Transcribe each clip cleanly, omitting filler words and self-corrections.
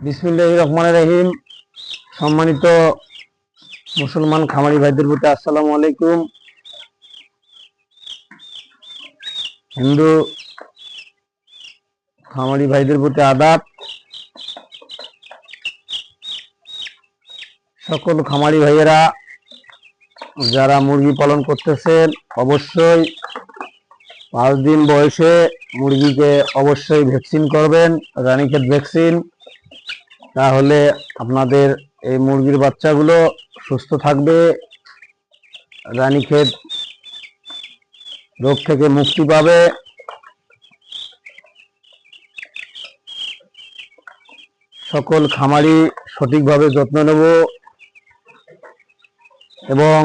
বিসমিল্লাহির রহমানির রহিম। সম্মানিত মুসলমান খামারি ভাইদের প্রতি আসসালামু আলাইকুম। হিন্দু খামারি ভাইদের প্রতি আদাব। সকল খামারি ভাইয়েরা যারা মুরগি পালন করতেছেন, অবশ্যই 5 দিন বয়সে মুরগিকে অবশ্যই ভ্যাকসিন করবেন, রানীক্ষেত ভ্যাকসিন। তাহলে আপনাদের এই মুরগির বাচ্চাগুলো সুস্থ থাকবে, রানীক্ষেত রোগ থেকে মুক্তি পাবে। সকল খামারি সঠিকভাবে যত্ন নেব এবং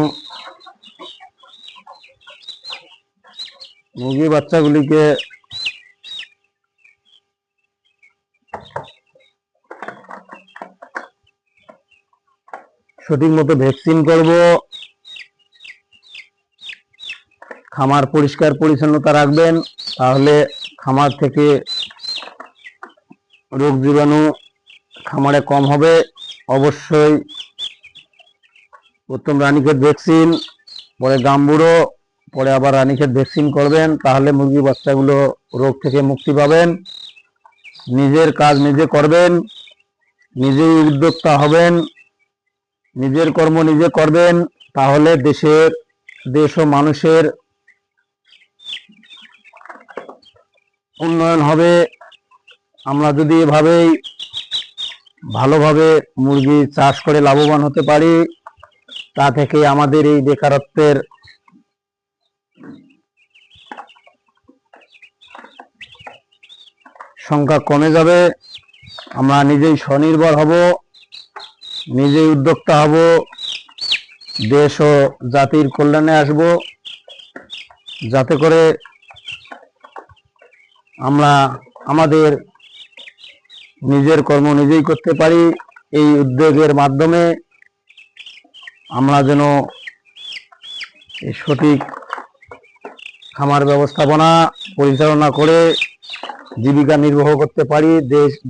মুরগির বাচ্চাগুলিকে সঠিক মতো ভ্যাকসিন করব। খামার পরিষ্কার পরিচ্ছন্নতা রাখবেন, তাহলে খামার থেকে রোগ জীবাণু খামারে কম হবে। অবশ্যই প্রথম রানীক্ষেত ভ্যাকসিন, পরে গাম্বুড়ো, পরে আবার রানীক্ষেত ভ্যাকসিন করবেন, তাহলে মুরগির বাচ্চাগুলো রোগ থেকে মুক্তি পাবেন। নিজের কাজ নিজে করবেন, নিজেই উদ্যোক্তা হবেন, নিজের কর্ম নিজে করবেন, তাহলে দেশ ও মানুষের উন্নয়ন হবে। আমরা যদি এভাবেই ভালোভাবে মুরগি চাষ করে লাভবান হতে পারি, তা থেকে আমাদের এই বেকারত্বের সংখ্যা কমে যাবে। আমরা নিজেই স্বনির্ভর হব, নিজেই উদ্যোক্তা হব, দেশ ও জাতির কল্যাণে আসব, যাতে করে আমরা আমাদের নিজের কর্ম নিজেই করতে পারি। এই উদ্যোগের মাধ্যমে আমরা যেন সঠিক খামার ব্যবস্থাপনা পরিচালনা করে জীবিকা নির্বাহ করতে পারি।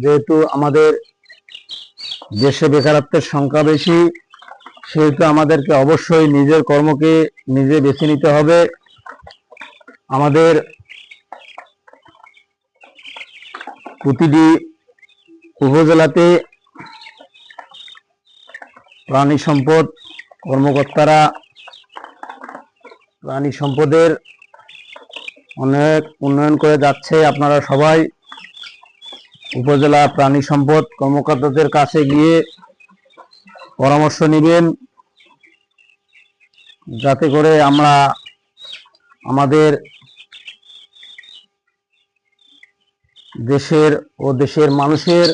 যেহেতু আমাদের দেশে বেকারত্বের সংখ্যা বেশি, সেহেতু আমাদেরকে অবশ্যই নিজের কর্মকে নিজে বেছে নিতে হবে। আমাদের প্রতিটি উপজেলাতে প্রাণী সম্পদ কর্মকর্তারা প্রাণী সম্পদের অনেক উন্নয়ন করে যাচ্ছে। আপনারা সবাই উপজেলা প্রাণী সম্পদ কর্মকর্তাদের কাছে গিয়ে পরামর্শ নেবেন, যাতে করে আমরা আমাদের দেশের ও দেশের মানুষের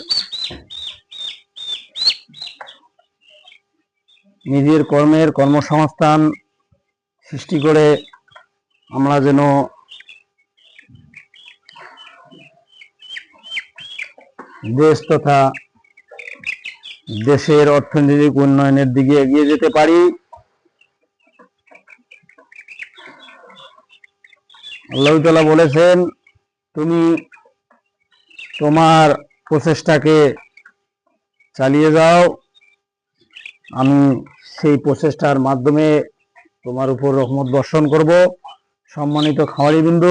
নিজের কর্মের কর্মসংস্থান সৃষ্টি করে আমরা যেন দেশ তথা দেশের অর্থনৈতিক উন্নয়নের দিকে এগিয়ে যেতে পারি। আল্লাহ তাআলা বলেছেন, তুমি তোমার প্রচেষ্টাকে চালিয়ে যাও, আমি সেই প্রচেষ্টার মাধ্যমে তোমার উপর রহমত বর্ষণ করব। সম্মানিত খামারিবৃন্দ,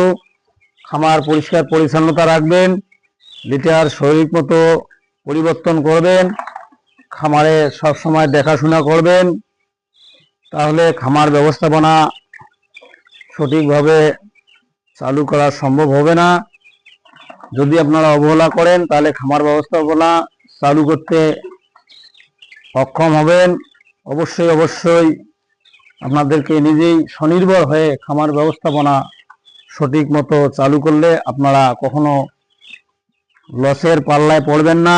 খামার পরিষ্কার পরিচ্ছন্নতা রাখবেন, লিটার শরীর মতো পরিবর্তন করবেন, খামারে সবসময় দেখাশোনা করবেন, তাহলে খামার ব্যবস্থাপনা সঠিকভাবে চালু করা সম্ভব হবে না। যদি আপনারা অবহেলা করেন, তাহলে খামার ব্যবস্থাপনা চালু করতে অক্ষম হবেন। অবশ্যই আপনাদেরকে নিজেই স্বনির্ভর হয়ে খামার ব্যবস্থাপনা সঠিক মতো চালু করলে আপনারা কখনো লসের পাল্লায় পড়বেন না।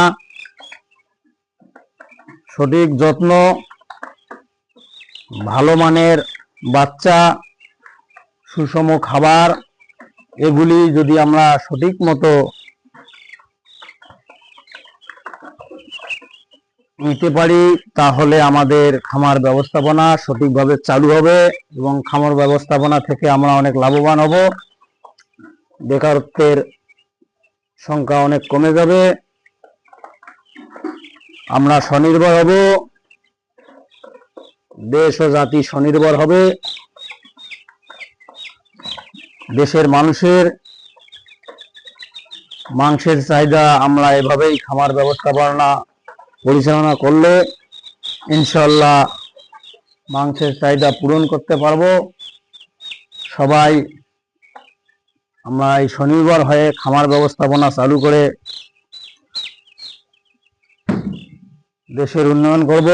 সঠিক যত্ন, ভালো মানের বাচ্চা, সুষম খাবার, এগুলি যদি আমরা সঠিক মতো নিতে পারি, তাহলে আমাদের খামার ব্যবস্থাপনা সঠিকভাবে চালু হবে এবং খামার ব্যবস্থাপনা থেকে আমরা অনেক লাভবান হব। বেকারত্বের সংখ্যা অনেক কমে যাবে। আমরা স্বনির্ভর হব, দেশ ও জাতি স্বনির্ভর হবে। দেশের মানুষের মাংসের চাহিদা আমরা এভাবেই খামার ব্যবস্থাপনা পরিচালনা করলে ইনশাআল্লাহ মাংসের চাহিদা পূরণ করতে পারবো। সবাই আমরা এই স্বনির্ভর হয়ে খামার ব্যবস্থাপনা চালু করে দেশের উন্নয়ন করব।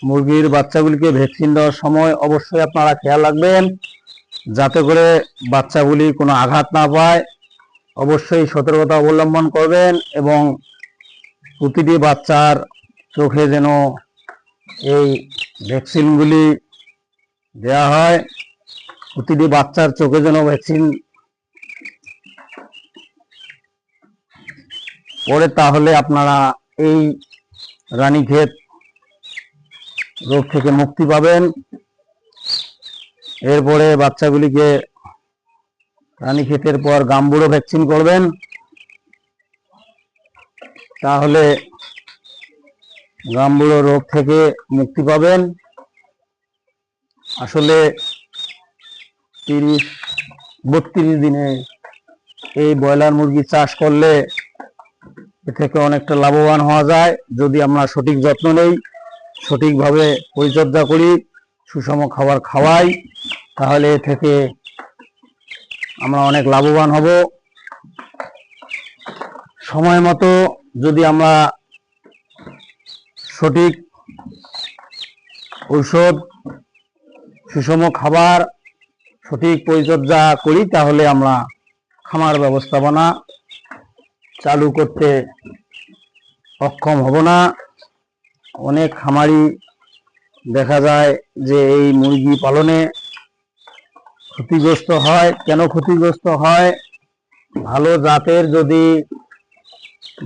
মুরগির বাচ্চাগুলিকে ভ্যাকসিন দেওয়ার সময় অবশ্যই আপনারা খেয়াল রাখবেন যাতে করে বাচ্চাগুলি কোনো আঘাত না পায়। অবশ্যই সতর্কতা অবলম্বন করবেন এবং প্রতিটি বাচ্চার চোখে যেন এই ভ্যাকসিনগুলি দেওয়া হয়। প্রতিটি বাচ্চার চোখে যেন ভ্যাকসিন পড়ে, তাহলে আপনারা এই রানীক্ষেত রোগ থেকে মুক্তি পাবেন। এরপরে বাচ্চাগুলিকে রানীক্ষেতের পর গাম্বুরো ভ্যাকসিন করবেন, তাহলে গাম্বুরো রোগ থেকে মুক্তি পাবেন। আসলে 30-32 দিনে এই ব্রয়লার মুরগি চাষ করলে এ থেকে অনেকটা লাভবান হওয়া যায় যদি আমরা সঠিক যত্ন নেই, সঠিকভাবে পরিচর্যা করি, সুষম খাবার খাওয়াই, তাহলে এ থেকে আমরা অনেক লাভবান হব। সময় মতো যদি আমরা সঠিক ঔষধ, সুষম খাবার, সঠিক পরিচর্যা করি, তাহলে আমরা খামার ব্যবস্থাপনা চালু করতে অক্ষম হব না। অনেক খামারি দেখা যায় যে এই মুরগি পালনে ক্ষতিগ্রস্ত হয়। কেন ক্ষতিগ্রস্ত হয়? ভালো জাতের যদি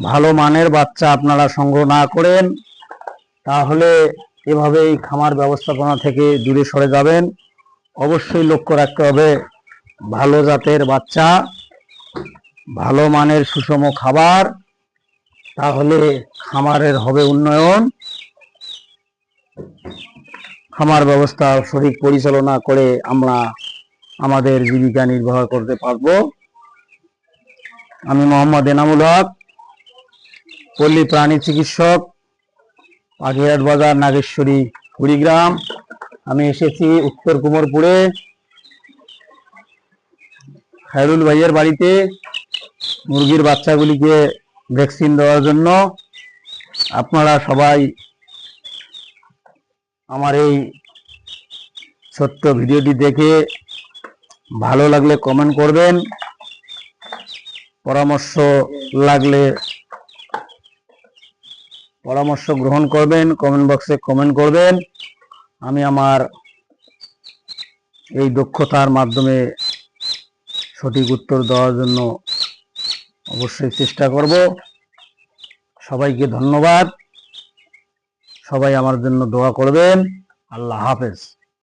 ভালো মানের বাচ্চা আপনারা সংগ্রহ না করেন, তাহলে এভাবেই খামার ব্যবস্থাপনা থেকে দূরে সরে যাবেন। অবশ্যই লক্ষ্য রাখতে হবে ভালো জাতের বাচ্চা, ভালো মানের সুষম খাবার, তাহলে খামারের হবে উন্নয়ন। খামার ব্যবস্থা সঠিক পরিচালনা করে আমরা আমাদের জীবিকা নির্বাহ করতে পারব। আমি মোহাম্মদ এনামুল হক, পল্লী প্রাণী চিকিৎসক, পাখিরহাট বাজার, নাগেশ্বরী, কুড়িগ্রাম। আমি এসেছি উত্তর কুমোরপুরে খায়রুল ভাইয়ের বাড়িতে মুরগির বাচ্চাগুলিকে ভ্যাকসিন দেওয়ার জন্য। আপনারা সবাই আমার এই ছোট্ট ভিডিওটি দেখে ভালো লাগলে কমেন্ট করবেন, পরামর্শ লাগলে পরামর্শ গ্রহণ করবেন, কমেন্ট বক্সে কমেন্ট করবেন। আমি আমার এই দক্ষতার মাধ্যমে সঠিক উত্তর দেওয়ার জন্য অবশ্যই চেষ্টা করব। সবাইকে ধন্যবাদ। সবাই আমার জন্য দোয়া করবেন। আল্লাহ হাফেজ।